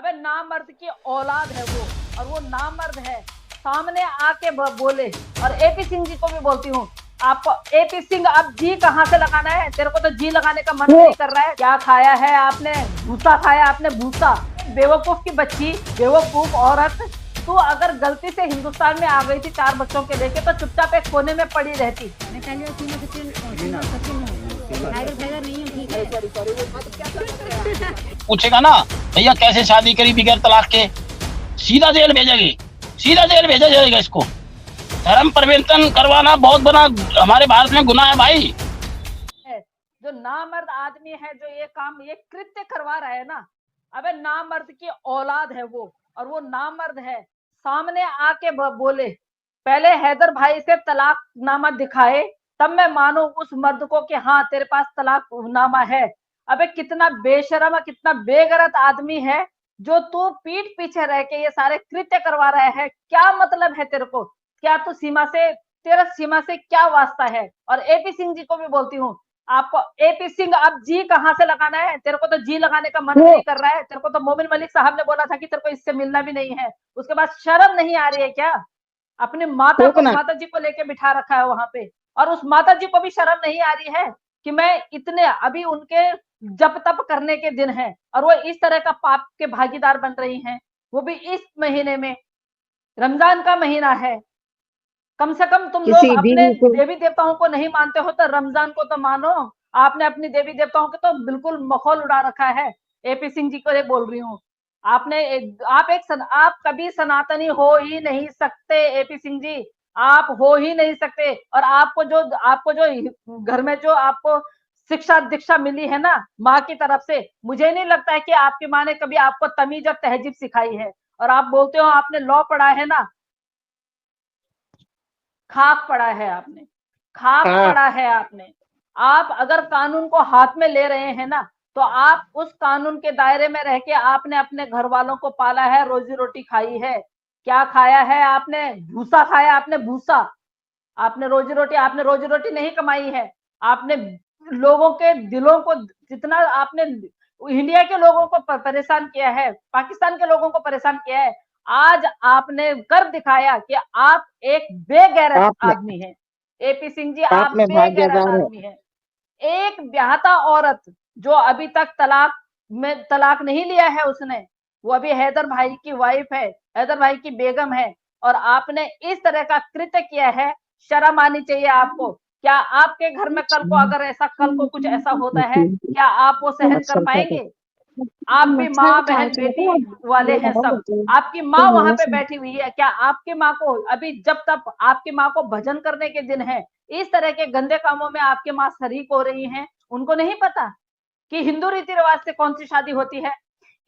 अबे नामर्द की औलाद है वो, और वो नामर्द है। सामने आके बोले। और एपी सिंह जी को भी बोलती हूँ, आपको एपी सिंह अब जी कहाँ से लगाना है? तेरे को तो जी लगाने का मन नहीं कर रहा है। क्या खाया है आपने? भूसा खाया आपने, भूसा। बेवकूफ की बच्ची, बेवकूफ औरत। तू अगर गलती से हिंदुस्तान में आ गई थी 4 बच्चों के लेके, तो चुपचाप एक कोने में पड़ी रहती। पूछेगा ना भैया कैसे शादी करी बगैर तलाक के, सीधा जेल भेजेगी, सीधा जेल भेजा जाएगा इसको। धर्म परिवर्तन करवाना बहुत बड़ा हमारे भारत में गुनाह है भाई। जो नामर्द आदमी है, जो ये काम, ये कृत्य करवा रहा है ना, अबे नामर्द की औलाद है वो, और वो नामर्द है। सामने आके बोले। पहले हैदर भाई से तलाकनामा दिखाए, तब मैं मानू उस मर्द को कि हाँ तेरे पास तलाकनामा है। अबे कितना बेशरम, कितना बेगैरत आदमी है जो तू पीठ पीछे रह के ये सारे कृत्य करवा रहा है। क्या मतलब है तेरे को? क्या तू तेरा सीमा से क्या वास्ता है? और एपी सिंह जी को भी बोलती हूँ, आपको एपी सिंह अब जी कहाँ से लगाना है? तेरे को तो जी लगाने का मन नहीं कर रहा है। तेरे को तो मोमिन मलिक साहब ने बोला था कि तेरे को इससे मिलना भी नहीं है। उसके बाद शर्म नहीं आ रही है क्या? अपनी माता जी को लेके बिठा रखा है वहां पे, और उस माता जी को भी शर्म नहीं आ रही है कि मैं इतने अभी उनके जप तप करने के दिन है, और वो इस तरह का पाप के भागीदार बन रही हैं, वो भी इस महीने में। रमजान का महीना है। कम से कम तुम लोग किसी अपने बीवी को देवी देवताओं को नहीं मानते हो तो रमजान को तो मानो। आपने अपनी देवी देवताओं के तो बिल्कुल मखौल उड़ा रखा है। एपी सिंह जी को ये बोल रही हूँ। आप कभी सनातनी हो ही नहीं सकते एपी सिंह जी। आप हो ही नहीं सकते। और आपको जो घर में जो आपको शिक्षा दीक्षा मिली है ना माँ की तरफ से, मुझे नहीं लगता है कि आपकी माँ ने कभी आपको तमीज और तहजीब सिखाई है। और आप बोलते हो आपने लॉ पढ़ा है ना, खाक पड़ा है आपने, खाक हाँ पड़ा है आपने। आप अगर कानून को हाथ में ले रहे हैं ना, तो आप उस कानून के दायरे में रह के आपने अपने घर वालों को पाला है, रोजी रोटी खाई है। क्या खाया है आपने? भूसा खाया आपने, भूसा। आपने रोजी रोटी नहीं कमाई है। आपने लोगों के दिलों को जितना आपने इंडिया के लोगों को परेशान किया है, पाकिस्तान के लोगों को परेशान किया है, आज आपने कर दिखाया कि आप एक बेगैरत आप में आदमी है। एपी सिंह जी, आप आप में बेगैरत भाग्यवान है। आदमी है। एक ब्याहता औरत जो अभी तक तलाक नहीं लिया है उसने, वो अभी हैदर भाई की वाइफ है, हैदर भाई की बेगम है, और आपने इस तरह का कृत्य किया है। शर्म आनी चाहिए आपको। क्या आपके घर में कल को कुछ ऐसा होता है, क्या आप वो सहन कर पाएंगे? आप भी माँ बहन बेटी वाले हैं सब। आपकी माँ वहां पे बैठी हुई है, क्या आपकी माँ को अभी जब तक आपकी माँ को भजन करने के दिन है, इस तरह के गंदे कामों में आपकी माँ शरीक हो रही हैं? उनको नहीं पता कि हिंदू रीति रिवाज से कौन सी शादी होती है?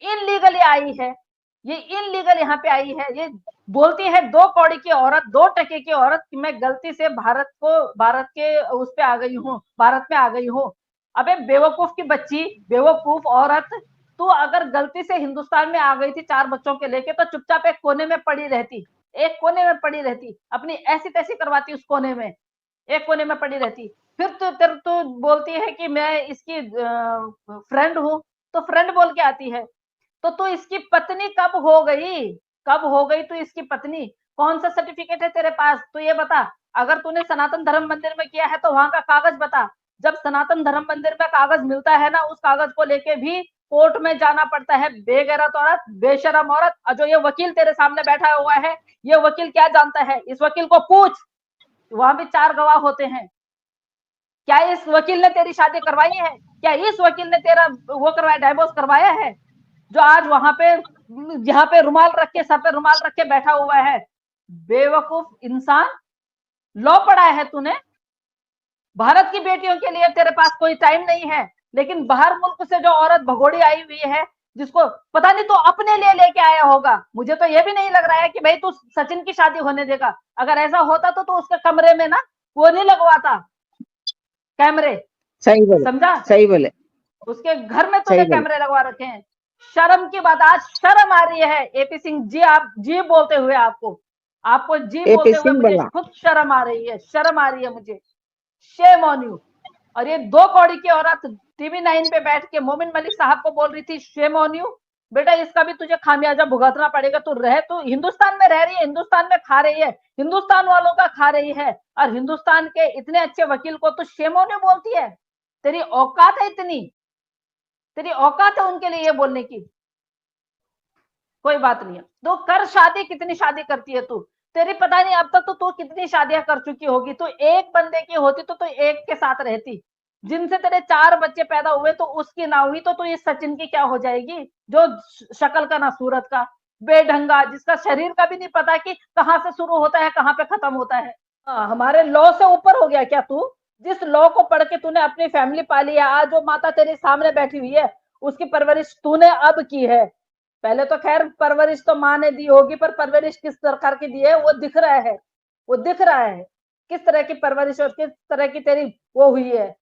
इनलीगली आई है, ये इनलीगल यहाँ पे आई है। ये बोलती है 2 कौड़ी की औरत, 2 टके की औरत कि मैं गलती से भारत के उस पे आ गई हूँ, भारत में आ गई हूँ। अबे बेवकूफ की बच्ची, बेवकूफ औरत। तू अगर गलती से हिंदुस्तान में आ गई थी 4 बच्चों के लेके, तो चुपचाप एक कोने में पड़ी रहती, एक कोने में पड़ी रहती, अपनी ऐसी तैसी करवाती उस कोने में, एक कोने में पड़ी रहती। फिर तू बोलती है कि मैं इसकी फ्रेंड हूँ, तो फ्रेंड बोल के आती है। तो तू इसकी पत्नी कब हो गई? कब हो गई तू इसकी पत्नी? कौन सा सर्टिफिकेट है तेरे पास? तू ये बता। अगर तूने सनातन धर्म मंदिर में किया है तो वहां का कागज बता। जब सनातन धर्म मंदिर में कागज मिलता है ना, उस कागज को लेके भी कोर्ट में जाना पड़ता है। बेगैरत औरत, बेशरम औरत। और जो ये वकील तेरे सामने बैठा हुआ है, ये वकील क्या जानता है? इस वकील को पूछ। वहां भी 4 गवाह होते हैं। क्या इस वकील ने तेरी शादी करवाई है? क्या इस वकील ने तेरा वो करवाया, डाइवोर्स करवाया है? जो आज वहां पे, यहाँ पे रुमाल रख के, सर पे रुमाल रख के बैठा हुआ है। बेवकूफ इंसान। लॉ पढ़ा है तूने, भारत की बेटियों के लिए तेरे पास कोई टाइम नहीं है, लेकिन बाहर मुल्क से जो औरत भगोड़ी आई हुई है, जिसको पता नहीं तो अपने लिए लेके आया होगा। मुझे तो ये भी नहीं लग रहा है कि भाई तू सचिन की शादी होने देगा। अगर ऐसा होता तो उसके कमरे में ना वो नहीं लगवाता कैमरे। सही बोले, समझा? सही बोले, उसके घर में तूने सही बोले। कैमरे लगवा रखे हैं। शर्म की बात, आज शर्म आ रही है एपी सिंह जी। आप जी बोलते हुए, आपको आपको जी एपी बोलते हुए सिंह मुझे बोला। खुद शर्म आ रही है, शर्म आ रही है मुझे। Shame on you. और ये 2 कौड़ी की औरत टीवी 9 पे बैठ के मोमिन मलिक साहब को बोल रही थी शेम ऑन यू। बेटा इसका भी तुझे खामियाजा भुगतना पड़ेगा। तू हिंदुस्तान में रह रही है, हिंदुस्तान में खा रही है, हिंदुस्तान वालों का खा रही है, और हिंदुस्तान के इतने अच्छे वकील को तू शेमोने बोलती है। तेरी औकात है इतनी, तेरी औकात है उनके लिए ये बोलने की? कोई बात नहीं है, तो कर शादी। कितनी शादी करती है तू? तेरी पता नहीं अब तक तो तू कितनी शादियां कर चुकी होगी। तू एक बंदे की होती तो तू एक के साथ रहती। जिनसे तेरे 4 बच्चे पैदा हुए तो उसकी ना हुई तो तू इस सचिन की क्या हो जाएगी, जो शक्ल का ना सूरत का, बेढंगा, जिसका शरीर का भी नहीं पता कि कहाँ से शुरू होता है कहाँ पे खत्म होता है। हमारे लॉ से ऊपर हो गया क्या तू? जिस लॉ को पढ़ के तूने अपनी फैमिली पाली है, आज जो माता तेरे सामने बैठी हुई है उसकी परवरिश तूने अब की है। पहले तो खैर परवरिश तो माँ ने दी होगी, पर परवरिश किस प्रकार की दी है वो दिख रहा है, वो दिख रहा है किस तरह की परवरिश और किस तरह की तेरी वो हुई है।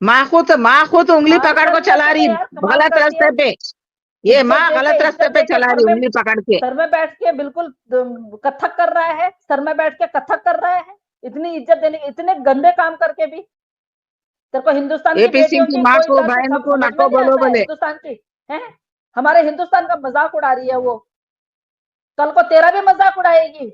माँ खुद उंगली पकड़ को चला रही गलत रास्ते पे। ये माँ गलत रास्ते पे चला रही उंगली पकड़ के। सर में बैठ के बिल्कुल कथक कर रहा है, सर में बैठ के कथक कर रहा है, इतनी इज्जत देने, इतने गंदे काम करके भी। तेरे को हिंदुस्तान की बेटियों की माँ को बहन को नको बोलो बोले। हिंदुस्तान की है, हमारे हिंदुस्तान का मजाक उड़ा रही है वो, कल को तेरा भी मजाक उड़ाएगी।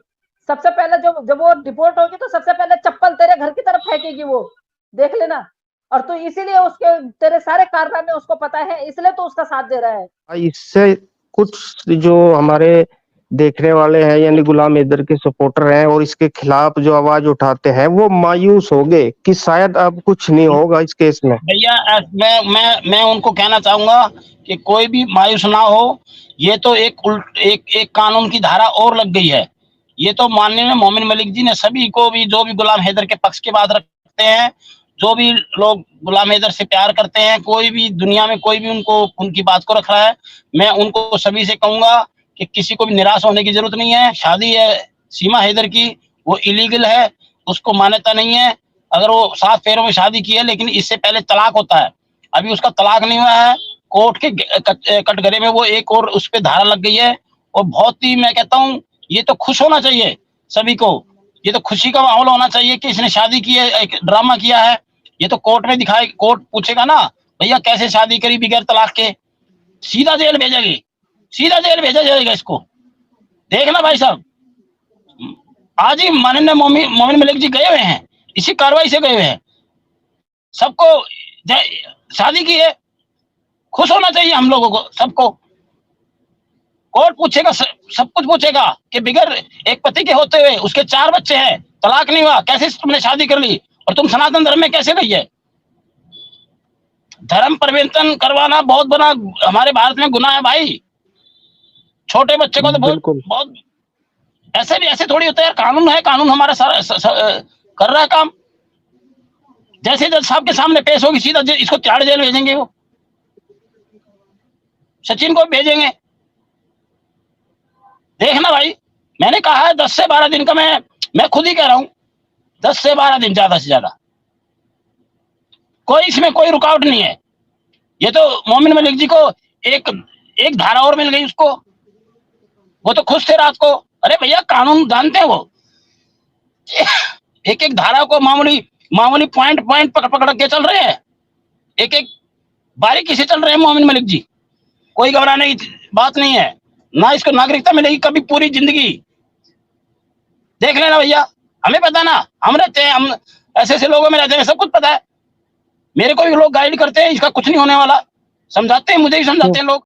सबसे पहले जब वो डिपोर्ट होगी तो सबसे पहले चप्पल तेरे घर की तरफ फेंकेगी वो, देख लेना। और तो इसीलिए उसके तेरे सारे कारनामे उसको पता है, इसलिए तो उसका साथ दे रहा है। इससे कुछ जो हमारे देखने वाले हैं यानी गुलाम हैदर के सपोर्टर हैं और इसके खिलाफ जो आवाज उठाते हैं वो मायूस हो गए कि शायद अब कुछ नहीं होगा इस केस में। भैया मैं उनको कहना चाहूंगा कि कोई भी मायूस ना हो। ये तो एक कानून की धारा और लग गई है। ये तो माननीय मोमिन मलिक जी ने सभी को भी, जो भी गुलाम हैदर के पक्ष की बात रखते हैं, जो भी लोग गुलाम हैदर से प्यार करते हैं, कोई भी दुनिया में कोई भी उनकी बात को रख रहा है, मैं उनको सभी से कहूंगा कि किसी को भी निराश होने की जरूरत नहीं है। शादी है सीमा हैदर की, वो इलीगल है, उसको मान्यता नहीं है। अगर वो 7 फेरों में शादी की है, लेकिन इससे पहले तलाक होता है, अभी उसका तलाक नहीं हुआ है। कोर्ट के कटघरे में वो एक और उस पर धारा लग गई है। और बहुत ही मैं कहता हूँ ये तो खुश होना चाहिए सभी को, ये तो खुशी का माहौल होना चाहिए कि इसने शादी की है, एक ड्रामा किया है। ये तो कोर्ट में दिखाए, कोर्ट पूछेगा ना भैया कैसे शादी करी बिगैर तलाक के, सीधा जेल भेजेगी, सीधा जेल भेजा जाएगा इसको। देखना भाई साहब, आज ही माननीय मोमिन मलिक जी गए हुए हैं, इसी कार्रवाई से गए हुए हैं। सबको शादी की है, खुश होना चाहिए हम लोगों को, सबको। कोर्ट पूछेगा, सब कुछ पूछेगा कि बिगैर एक पति के होते हुए उसके 4 बच्चे हैं, तलाक नहीं हुआ, कैसे तुमने शादी कर ली और तुम सनातन धर्म में कैसे गई है? धर्म परिवर्तन करवाना बहुत बड़ा हमारे भारत में गुनाह है भाई। छोटे बच्चे को तो बहुत ऐसे थोड़ी होता है। कानून है, कानून हमारा कर रहा है काम। जैसे जज साहब के सामने पेश होगी सीधा इसको तिहाड़ जेल भेजेंगे, वो सचिन को भेजेंगे। देखना भाई, मैंने कहा है 10 से 12 दिन का, मैं खुद ही कह रहा हूं 10 से 12 दिन, ज्यादा से ज्यादा। कोई इसमें कोई रुकावट नहीं है। ये तो मोमिन मलिक जी को एक धारा और मिल गई उसको, वो तो खुश थे रात को। अरे भैया कानून जानते हैं वो, एक धारा को मामूली पॉइंट पकड़ के चल रहे हैं, एक बारीकी से चल रहे हैं मोमिन मलिक जी। कोई घबराने की बात नहीं है, ना इसको नागरिकता मिलेगी कभी पूरी जिंदगी। देख लेना भैया, हमें पता ना, हम रहते हैं, हम ऐसे लोगों में रहते हैं, सब कुछ पता है। मेरे को भी लोग गाइड करते हैं, इसका कुछ नहीं होने वाला, समझाते हैं, मुझे ही समझाते हैं लोग।